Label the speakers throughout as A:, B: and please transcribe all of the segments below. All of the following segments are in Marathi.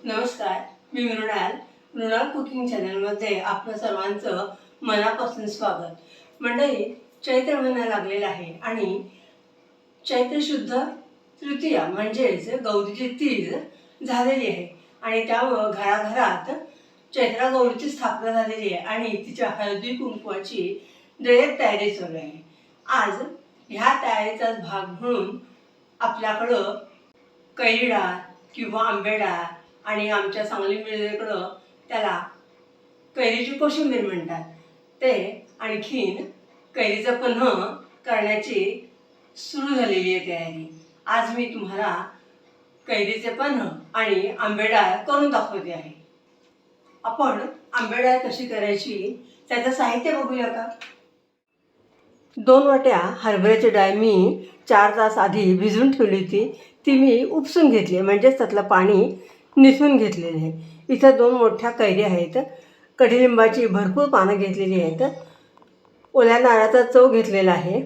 A: नमस्कार, मी मृणाल कुकिंग चॅनलमध्ये आपलं सर्वांचं मनापासून स्वागत. मंडळी, चैत्र महिना लागलेला आहे आणि चैत्र शुद्ध तृतीया म्हणजेच गौरीची तीज झालेली आहे आणि त्यामुळं घराघरात चैत्रा गौरीची स्थापना झालेली आहे आणि तिच्या हळदी कुंकवाची जय्यत तयारी चालू आहे. आज ह्या तयारीचाच भाग म्हणून आपल्याकडं कैरी डाळ किंवा आंबे डाळ आणि आमच्या सांगली मिरजेकडं त्याला कैरीची कोशिंबीर म्हणतात, ते आणखीन कैरीचं पन्ह करण्याची सुरू झालेली आहे तयारी. आज मी तुम्हाला कैरीचे पन्ह आणि आंबे डाळ करून दाखवते आहे. आपण आंबे डाळ कशी करायची त्याचं साहित्य बघूया का. 2 वाट्या हरभऱ्याची डाळ मी 4 तास आधी भिजवून ठेवली होती. ती मी उपसून घेतली, म्हणजेच त्यातलं पाणी निथून घेतलेले आहे. इथं 2 मोठ्या कैरी आहेत. कडुलिंबाची भरपूर पानं घेतलेली आहेत. ओल्या नारळाचा चव घेतलेला आहे.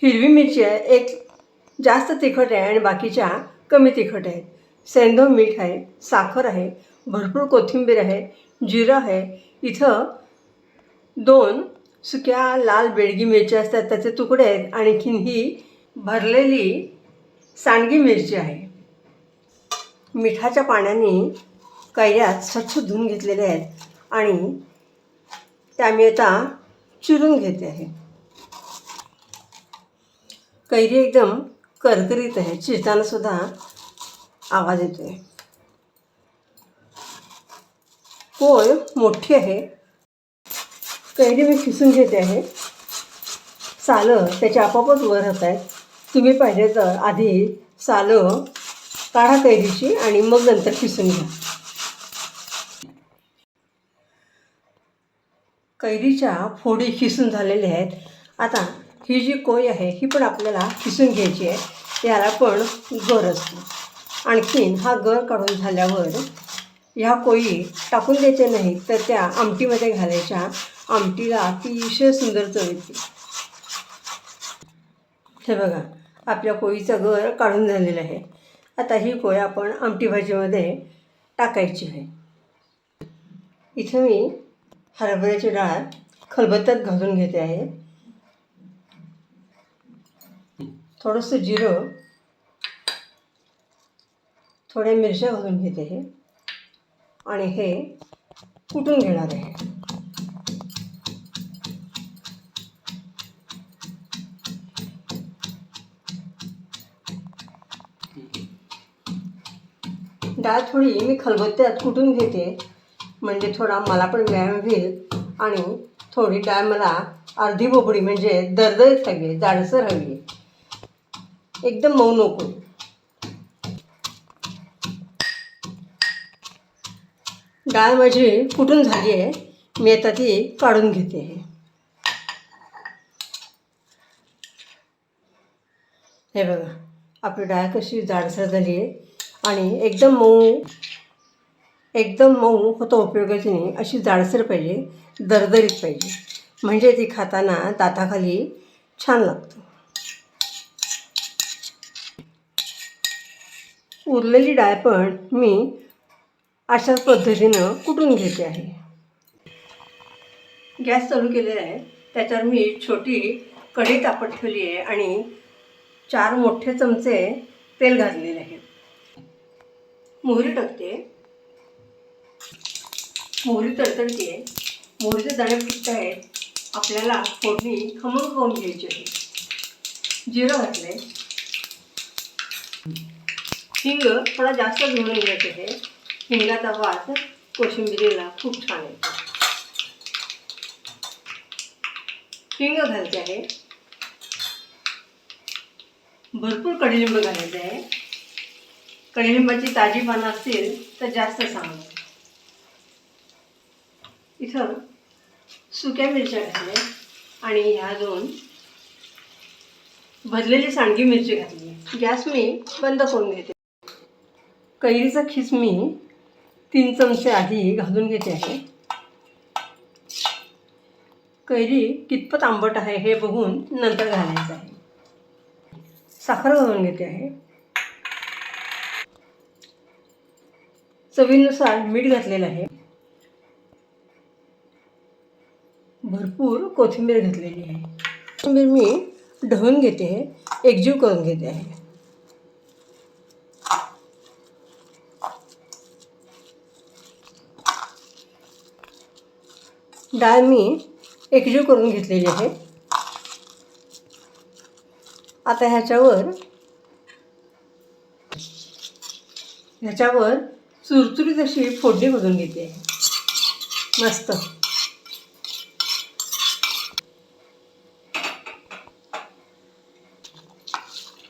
A: हिरवी मिरची आहे, एक जास्त तिखट आहे आणि बाकीच्या कमी तिखट आहेत. सेंधव मीठ आहे, साखर आहे, भरपूर कोथिंबीर आहे, जिरं आहे. इथं 2 सुक्या लाल बेडगी मिरच्या असतात त्याचे तुकडे आहेत. आणखीन ही भरलेली सांडगी मिरची आहे. मिठाच्या पाण्याने कैऱ्या स्वच्छ धुवून घेतलेल्या आहेत आणि त्या मी आता चिरून घेते आहे. कैरी एकदम करकरीत आहे, चिरताना सुद्धा आवाज येतो आहे. पोळ मोठी आहे. कैरी मी खिसून घेते आहे. सालं त्याच्या आपोआपच वर होत आहेत. तुम्ही पाहिजे तर आधी सालं काढा कैरीची आणि मग नंतर खिसून घ्या. कैरीच्या फोडी खिसून झालेल्या आहेत. आता ही जी कोय आहे ही पण आपल्याला खिसून घ्यायची आहे. याला पण गर असतो. आणखीन हा गर काढून झाल्यावर ह्या कोयी टाकून द्यायच्या नाहीत, तर त्या आमटीमध्ये घालायच्या. आमटीला अतिशय सुंदर चव येते. हे बघा, आपल्या कोयीचा गर काढून झालेला आहे. आता ही कोय आपण आमटी भाजीमध्ये टाकायची आहे. इथं मी हरभऱ्याची डाळ खलबत्त्यात घालून घेते आहे. थोडंसं जिरं, थोड्या मिरच्या घालून घेते आहे आणि हे कुटून घेणार आहे. डाळ थोडी मी खलबत्त्यात कुटून घेते, म्हणजे थोडा मला पण व्यायाम होईल आणि थोडी डाळ मला अर्धी बोबडी म्हणजे दरदरीत हवी आहे, जाडसर हवी आहे, एकदम मऊ नको. डाळ माझी कुटून झाली आहे. मी आता ती काढून घेते आहे. हे बघा, आपली डाळ कशी जाडसर झाली आहे आणि एकदम मऊ होतं उपयोगाची नाही, अशी जाडसर पाहिजे, दरदरीत पाहिजे, म्हणजे ती खाताना दाताखाली छान लागतं. उरलेली डाळ पण मी अशाच पद्धतीनं कुटून घेते आहे. गॅस चालू केलेला आहे. त्याच्यावर मी छोटी कढई तापत ठेवली आहे आणि 4 मोठे चमचे तेल घातलेले आहे. मोहरी टाकते. मोहरी तडतडते आहे. मोहरीचे दाणे फुटत आहेत. आपल्याला फोडणी खमंग करून घ्यायची आहे. जिरं घातले. हिंग थोडा जास्त घालून घ्यायचे आहे. हिंगाचा वास कोशिंबिरीला खूप छान येतो. हिंग घालते आहे. भरपूर कडुलिंब घालायचे आहे. कडुलिंबाची ताजी पानं असतील तर जास्त चांगलं. इथं सुक्या मिरच्या घातल्या आणि ह्या 2 भरलेली सांडगी मिरची घातली. गॅस मी बंद करून घेते. कैरीचा खीस मी 3 चमचे आधी घालून घेते आहे. कैरी कितपत आंबट आहे हे बघून नंतर घालायचं आहे. साखर घालून घेते आहे. चवीनुसार मीठ घातलेलं आहे. भरपूर कोथिंबीर घातलेली आहे. कोथिंबीर मी ढवून घेते, एकजीव करून घेते आहे. डाळ मी एकजीव करून घेतलेली आहे. आता ह्याच्यावर चुरचुरीत अशी फोडणी करून घेते आहे. मस्त.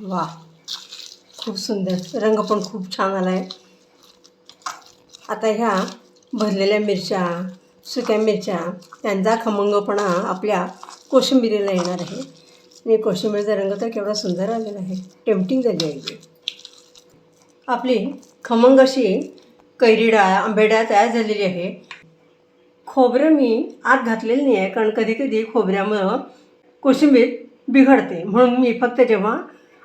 A: वा, खूप सुंदर. रंग पण खूप छान आला आहे. आता ह्या भरलेल्या मिरच्या, सुक्या मिरच्या, त्यांचा खमंगपणा आपल्या कोशिंबिरीला येणार आहे. आणि कोशिंबीरचा रंग तर केवढा सुंदर आलेला आहे. टेम्पटिंग झाली आहे. आपली खमंग अशी कैरी डाळ, आंबे डाळ तयार झालेली आहे. खोबरं मी आत घातलेलं नाही आहे, कारण कधी कधी खोबऱ्यामुळं कोशिंबीर बिघडते. म्हणून मी फक्त जेव्हा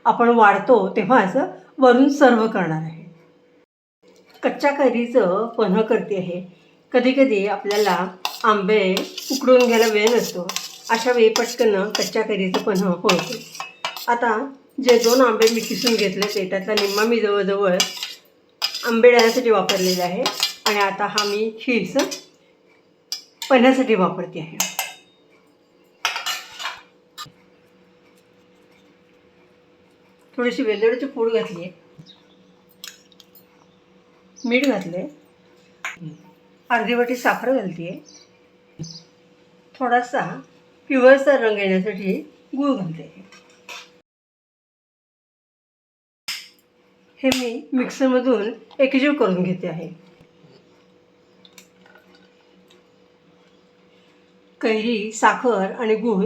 A: आपण वाढतो तेव्हाच वरून सर्व करणार आहे. कच्च्या कैरीचं पन्हं करते आहे. कधी कधी आपल्याला आंबे उकडून घ्यायला वेळ नसतो. अशा वेळी पटकन कच्च्या कैरीचं पन्हं होतं. आता जे 2 आंबे मी किसून घेतले ते त्यातला निम्मा मी जवळजवळ आंबे डाळण्यासाठी वापरलेला आहे. आणि आता हा मी खीस पन्ह्यासाठी वापरते आहे. थोडीशी वेलदोड्याची पूड घातली आहे, मीठ घातले, अर्धी वाटी साखर घालते आहे, थोडासा पिवळसर रंग येण्यासाठी गूळ घालते. हे मी मिक्सरमधून एकजीव करून घेते आहे. कैरी, साखर आणि गूळ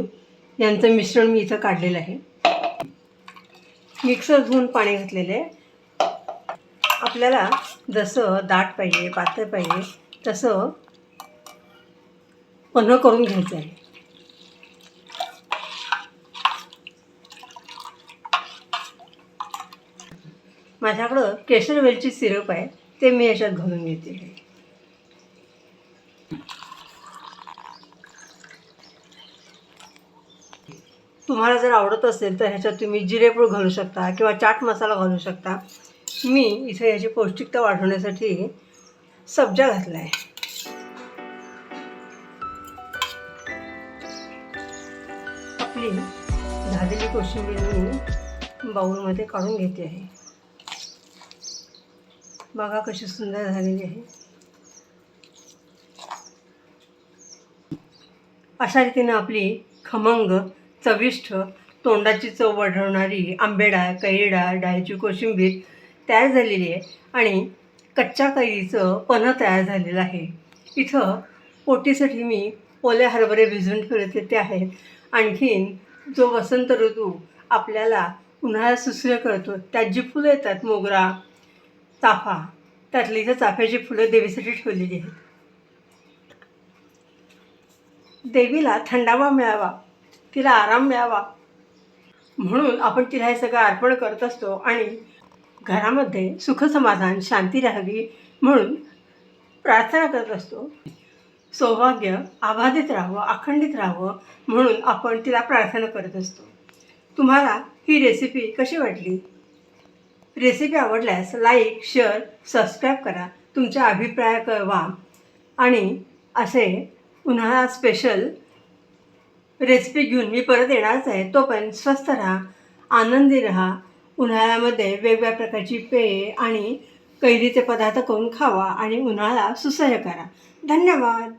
A: यांचं मिश्रण मी इथं काढलेलं आहे. मिक्सर धुवून पाणी घातलेले. आपल्याला जसं दाट पाहिजे, पातळ पाहिजे तसं पन्हं करून घ्यायचं आहे. माझ्याकडं केशर वेलची सिरप आहे, ते मी याच्यात घालून घेते आहे. तुम्हाला जर आवडत असेल तर ह्याच्यात तुम्ही जिरेपूड घालू शकता किंवा चाट मसाला घालू शकता. मी इथे याची पौष्टिकता वाढवण्यासाठी सब्जा घातला आहे. आपली झालेली कोशिंबीर मी बाउलमध्ये काढून घेते आहे. बघा कशी सुंदर झालेली आहे. अशा रीतीने आपली खमंग, चविष्ट, तोंडाची चव वाढवणारी आंबे डाळ, कैरी डाळ, डाळीची कोशिंबीर तयार झालेली आहे. आणि कच्च्या कैरीचं पन्हं तयार झालेलं आहे. इथं पोटीसाठी मी ओले हरभरे भिजवून ठेवले ते आहेत. आणखीन जो वसंत ऋतू आपल्याला उन्हाळ्यात सुसरे करतो त्यात जी फुलं येतात, मोगरा, चाफा, त्यातली इथं चाफ्याची फुलं देवीसाठी ठेवलेली आहेत. देवीला थंडावा मिळावा, तिला आराम मिळावा म्हणून आपण तिला हे सगळं अर्पण करत असतो. आणि घरामध्ये सुखसमाधान, शांती राहावी म्हणून प्रार्थना करत असतो. सौभाग्य अबाधित राहावं, अखंडित राहावं म्हणून आपण तिला प्रार्थना करत असतो. तुम्हाला ही रेसिपी कशी वाटली? रेसिपी आवडल्यास लाईक, शेअर, सबस्क्राईब करा. तुमचे अभिप्राय कळवा. आणि असे उन्हाळा स्पेशल रेसिपी घेऊन मी परत येणारच आहे. तोपर्यंत स्वस्थ राहा, आनंदी राहा. उन्हाळ्यामध्ये वेगवेगळ्या प्रकारची पेये आणि कैरीचे पदार्थ करून खावा आणि उन्हाळा सुसह्य करा. धन्यवाद.